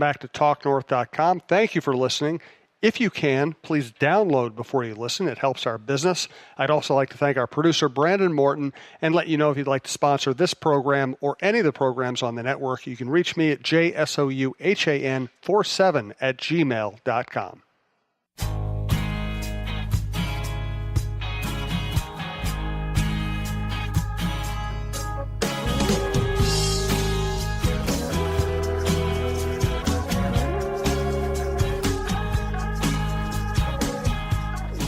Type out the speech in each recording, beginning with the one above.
back to TalkNorth.com. Thank you for listening. If you can, please download before you listen. It helps our business. I'd also like to thank our producer, Brandon Morton, and let you know if you'd like to sponsor this program or any of the programs on the network, you can reach me at jsouhan47@gmail.com.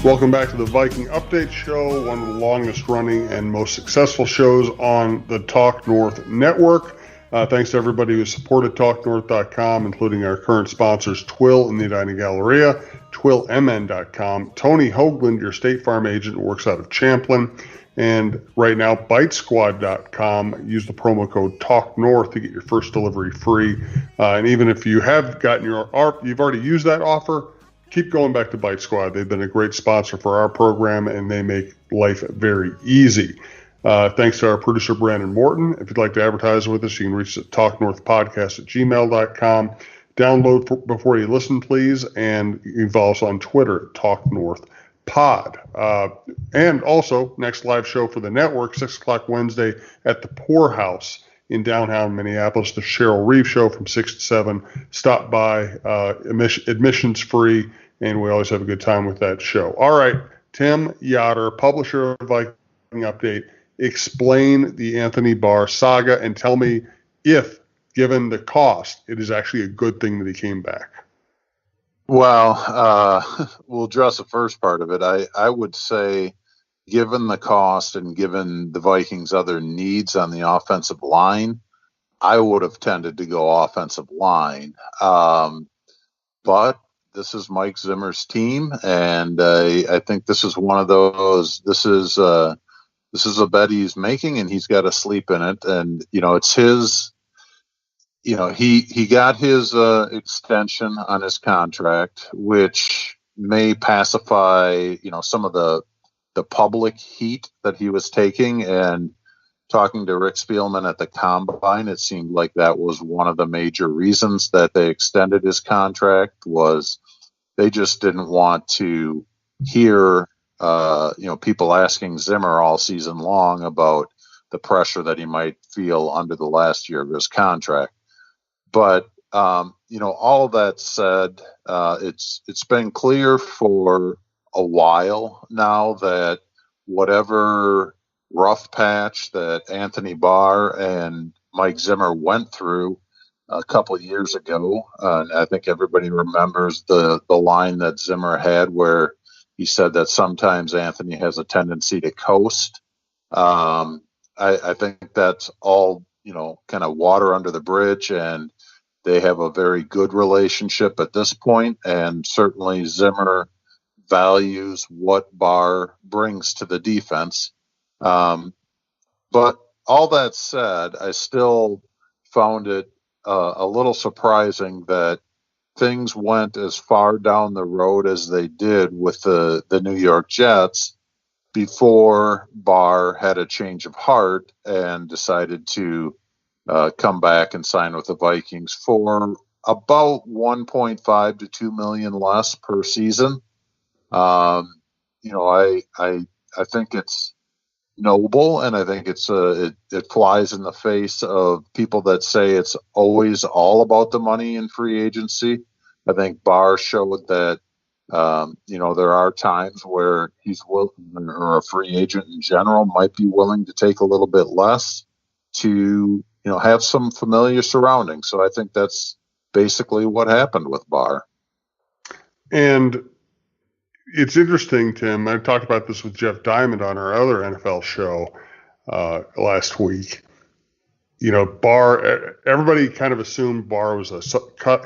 Welcome back to the Viking Update Show, one of the longest running and most successful shows on the Talk North network. Thanks to everybody who supported TalkNorth.com, including our current sponsors, Twill and the Edina Galleria, TwillMN.com, Tony Hoaglund, your State Farm agent, works out of Champlin, and right now, BiteSquad.com. Use the promo code TalkNorth to get your first delivery free. And even if you have gotten you've already used that offer, keep going back to Bite Squad. They've been a great sponsor for our program, and they make life very easy. Thanks to our producer, Brandon Morton. If you'd like to advertise with us, you can reach us at talknorthpodcast@gmail.com. Download before you listen, please, and you can follow us on Twitter at TalkNorthPod. And also, next live show for the network, 6 o'clock Wednesday at the Poorhouse in downtown Minneapolis, the Cheryl Reeve Show from 6 to 7. Stop by, admissions free, and we always have a good time with that show. All right, Tim Yotter, publisher of Viking Update, explain the Anthony Barr saga and tell me if, given the cost, it is actually a good thing that he came back. Well, we'll address the first part of it. I would say, given the cost and given the Vikings' other needs on the offensive line, I would have tended to go offensive line. But this is Mike Zimmer's team, and I think this is one of those. This is a bet he's making, and he's got to sleep in it. And it's his. He got his extension on his contract, which may pacify some of the public heat that he was taking. And talking to Rick Spielman at the Combine, it seemed like that was one of the major reasons that they extended his contract, was they just didn't want to hear, people asking Zimmer all season long about the pressure that he might feel under the last year of his contract. But, all of that said, it's been clear for a while now that whatever rough patch that Anthony Barr and Mike Zimmer went through a couple of years ago, and I think everybody remembers the line that Zimmer had where he said that sometimes Anthony has a tendency to coast. I think that's all, kind of water under the bridge, and they have a very good relationship at this point, and certainly Zimmer values what Barr brings to the defense. But all that said, I still found it a little surprising that things went as far down the road as they did with the New York Jets before Barr had a change of heart and decided to come back and sign with the Vikings for about 1.5 to 2 million less per season. I think it's noble, and I think it's it flies in the face of people that say it's always all about the money in free agency. I think Barr showed that there are times where he's willing, or a free agent in general might be willing to take a little bit less to have some familiar surroundings. So I think that's basically what happened with Barr. And it's interesting, Tim. I talked about this with Jeff Diamond on our other NFL show last week. Barr, everybody kind of assumed Barr was a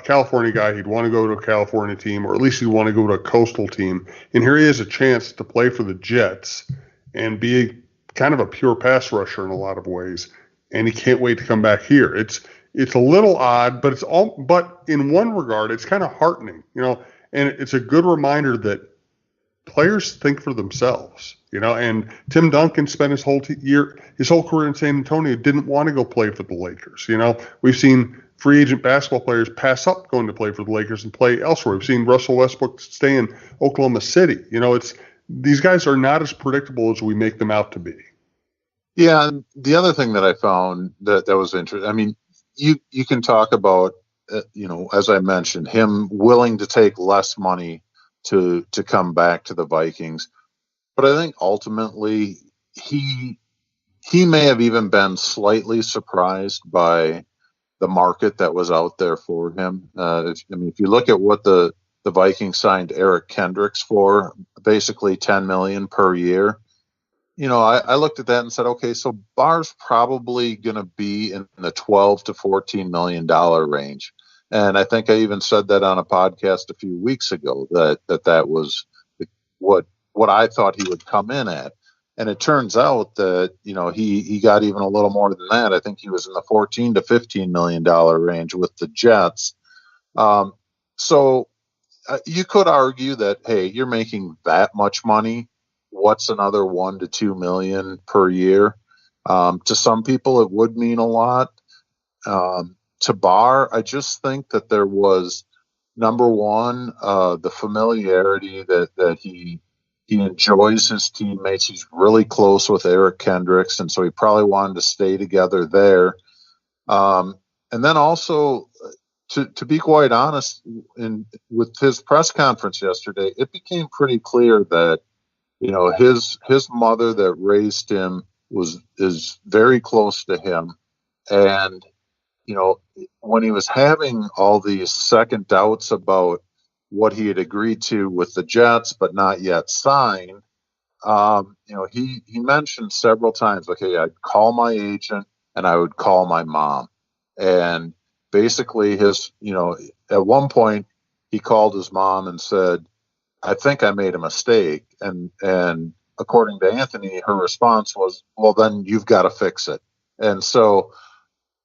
California guy. He'd want to go to a California team, or at least he'd want to go to a coastal team. And here he has a chance to play for the Jets and be kind of a pure pass rusher in a lot of ways. And he can't wait to come back here. It's a little odd, but but in one regard, it's kind of heartening, and it's a good reminder that players think for themselves, and Tim Duncan spent his whole career in San Antonio, didn't want to go play for the Lakers. We've seen free agent basketball players pass up going to play for the Lakers and play elsewhere. We've seen Russell Westbrook stay in Oklahoma City. These guys are not as predictable as we make them out to be. Yeah, and the other thing that I found that was interesting, I mean, you can talk about, as I mentioned, him willing to take less money to come back to the Vikings. But I think ultimately he may have even been slightly surprised by the market that was out there for him. If you look at what the Vikings signed Eric Kendricks for, basically $10 million per year. I looked at that and said, okay, so Barr's probably going to be in the $12 to $14 million range. And I think I even said that on a podcast a few weeks ago, that was what I thought he would come in at. And it turns out that, he got even a little more than that. I think he was in the $14 to $15 million range with the Jets. So you could argue that, hey, you're making that much money. What's another $1 to $2 million per year? To some people, it would mean a lot. To Barr, I just think that there was, number one, the familiarity that he enjoys his teammates. He's really close with Eric Kendricks, and so he probably wanted to stay together there. And then also, to be quite honest, with his press conference yesterday, it became pretty clear that his mother that raised him is very close to him. And, when he was having all these second doubts about what he had agreed to with the Jets, but not yet signed, he mentioned several times, okay, I'd call my agent and I would call my mom. And basically at one point he called his mom and said, I think I made a mistake. And according to Anthony, her response was, well, then you've got to fix it. And so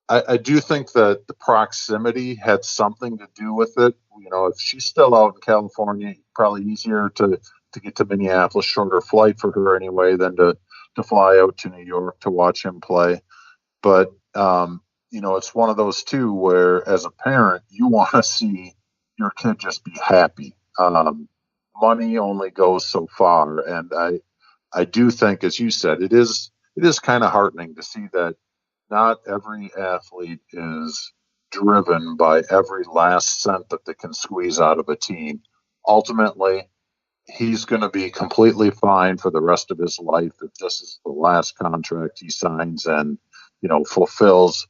I do think that the proximity had something to do with it. If she's still out in California, probably easier to get to Minneapolis, shorter flight for her anyway, than to fly out to New York to watch him play. But, it's one of those two where as a parent, you want to see your kid just be happy. Money only goes so far. And I do think, as you said, it is kind of heartening to see that not every athlete is driven by every last cent that they can squeeze out of a team. Ultimately, he's going to be completely fine for the rest of his life if this is the last contract he signs and, fulfills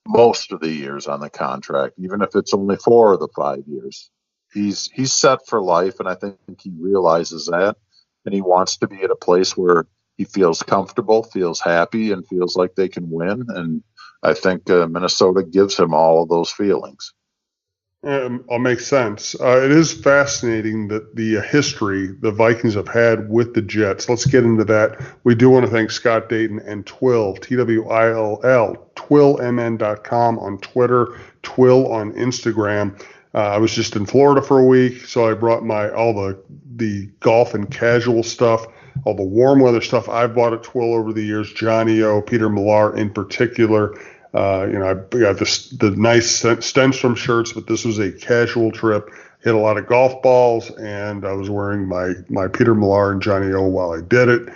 most of the years on the contract, even if it's only 4 of the 5 years. He's set for life, and I think he realizes that, and he wants to be at a place where he feels comfortable, feels happy, and feels like they can win. And I think Minnesota gives him all of those feelings. All makes sense. It is fascinating that the history the Vikings have had with the Jets. Let's get into that. We do want to thank Scott Dayton and Twill, TWILL, TwillMN.com on Twitter, Twill on Instagram. I was just in Florida for a week, so I brought all the golf and casual stuff, all the warm weather stuff I've bought at Twill over the years, Johnny O, Peter Millar in particular. I got the nice Stenstrom shirts, but this was a casual trip. Hit a lot of golf balls, and I was wearing my Peter Millar and Johnny O while I did it.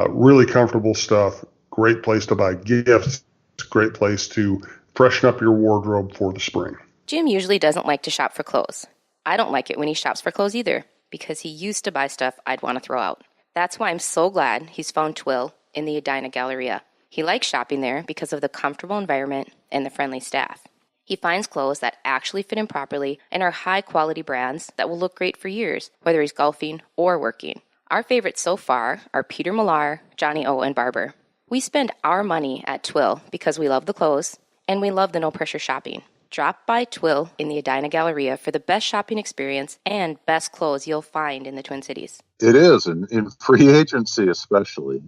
Really comfortable stuff. Great place to buy gifts. Great place to freshen up your wardrobe for the spring. Jim usually doesn't like to shop for clothes. I don't like it when he shops for clothes either, because he used to buy stuff I'd want to throw out. That's why I'm so glad he's found Twill in the Edina Galleria. He likes shopping there because of the comfortable environment and the friendly staff. He finds clothes that actually fit him properly and are high-quality brands that will look great for years, whether he's golfing or working. Our favorites so far are Peter Millar, Johnny O, and Barber. We spend our money at Twill because we love the clothes and we love the no-pressure shopping. Drop by Twill in the Edina Galleria for the best shopping experience and best clothes you'll find in the Twin Cities. It is, in free agency especially.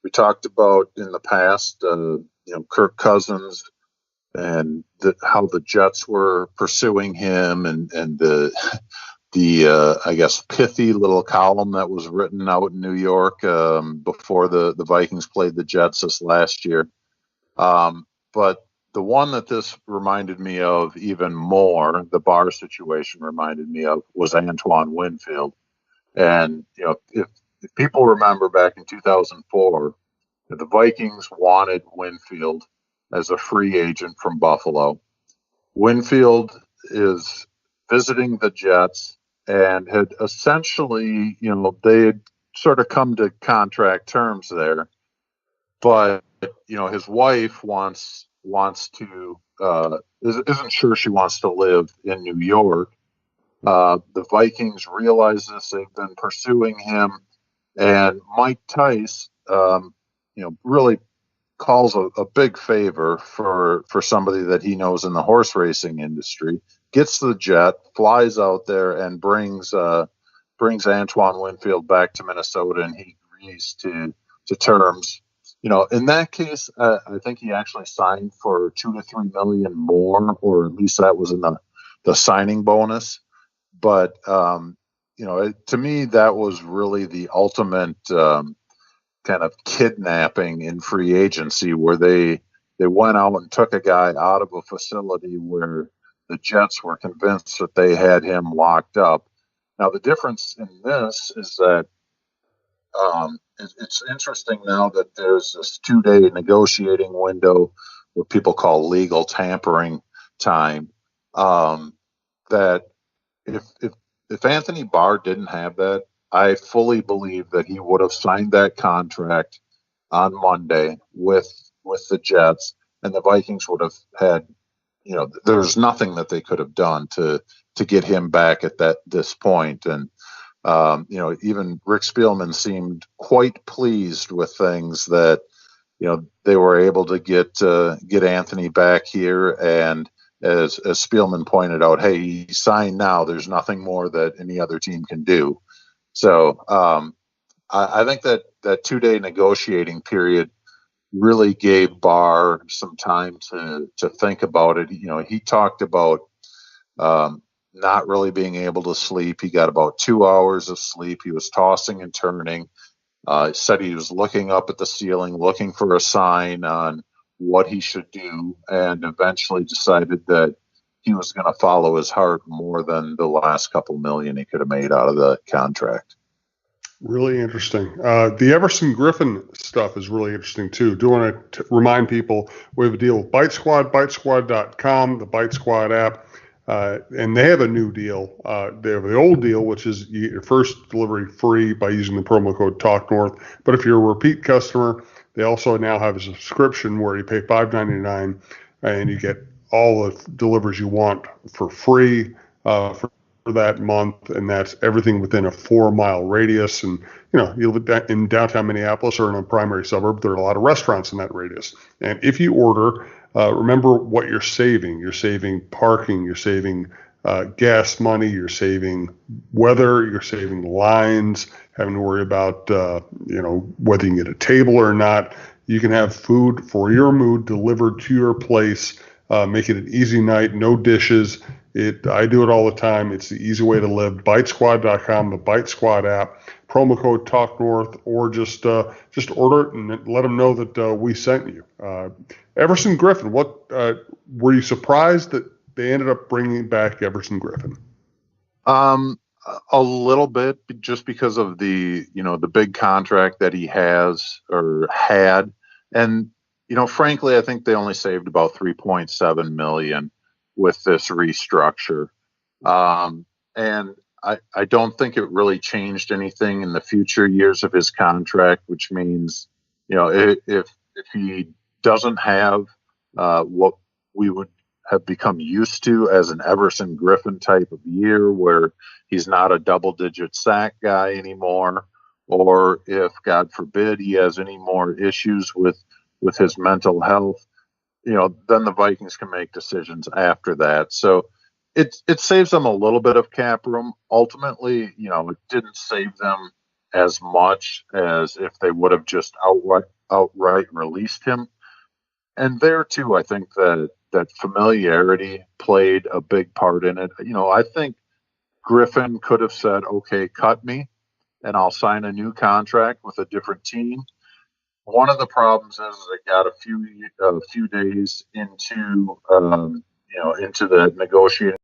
We talked about in the past, Kirk Cousins and how the Jets were pursuing him, and the I guess pithy little column that was written out in New York before the Vikings played the Jets this last year. But the one that this reminded me of even more, the Barr situation reminded me of, was Antoine Winfield. And, if people remember back in 2004, the Vikings wanted Winfield as a free agent from Buffalo. Winfield is visiting the Jets and had essentially, they had sort of come to contract terms there. But, his wife wants to, isn't sure she wants to live in New York. The Vikings realize this. They've been pursuing him. And Mike Tice, really calls a big favor for somebody that he knows in the horse racing industry, gets the jet, flies out there, and brings Antoine Winfield back to Minnesota, and he agrees to terms. In that case, I think he actually signed for $2 to $3 million more, or at least that was in the signing bonus. But to me, that was really the ultimate kind of kidnapping in free agency, where they went out and took a guy out of a facility where the Jets were convinced that they had him locked up. Now, the difference in this is that it's interesting now that there's this 2-day negotiating window, what people call legal tampering time, that if Anthony Barr didn't have that, I fully believe that he would have signed that contract on Monday with the Jets, and the Vikings would have had, there's nothing that they could have done to get him back at this point. And even Rick Spielman seemed quite pleased with things that, they were able to get Anthony back here. And as Spielman pointed out, hey, he signed now. There's nothing more that any other team can do. So I think that 2-day negotiating period really gave Barr some time to think about it. He talked about not really being able to sleep. He got about 2 hours of sleep. He was tossing and turning. Said he was looking up at the ceiling, looking for a sign on what he should do, and eventually decided that he was going to follow his heart more than the last couple million he could have made out of the contract. Really interesting. The Everson Griffen stuff is really interesting too. Do want to remind people we have a deal with Bite Squad, bitesquad.com, the Bite Squad app, and they have a new deal. They have the old deal, which is you get your first delivery free by using the promo code TALKNORTH. But if you're a repeat customer, they also now have a subscription where you pay $5.99 and you get all the deliveries you want for free for that month, and that's everything within a 4-mile radius. And you live in downtown Minneapolis or in a primary suburb, there are a lot of restaurants in that radius. And if you order, remember what you're saving. You're saving parking, you're saving gas money, you're saving weather, you're saving lines, having to worry about whether you can get a table or not. You can have food for your mood delivered to your place. Make it an easy night, no dishes. I do it all the time. It's the easy way to live. BiteSquad.com, the Bite Squad app, promo code TALKNORTH, or just order it and let them know that we sent you. Everson Griffen, what were you surprised that they ended up bringing back Everson Griffen? A little bit, just because of the big contract that he has or had, and frankly, I think they only saved about $3.7 million with this restructure. And I don't think it really changed anything in the future years of his contract, which means, if he doesn't have what we would have become used to as an Everson Griffen type of year, where he's not a double-digit sack guy anymore, or if, God forbid, he has any more issues with his mental health, then the Vikings can make decisions after that. So it saves them a little bit of cap room. Ultimately, it didn't save them as much as if they would have just outright released him. And there too, I think that familiarity played a big part in it. I think Griffen could have said, okay, cut me and I'll sign a new contract with a different team. One of the problems is it got a few days into into the negotiating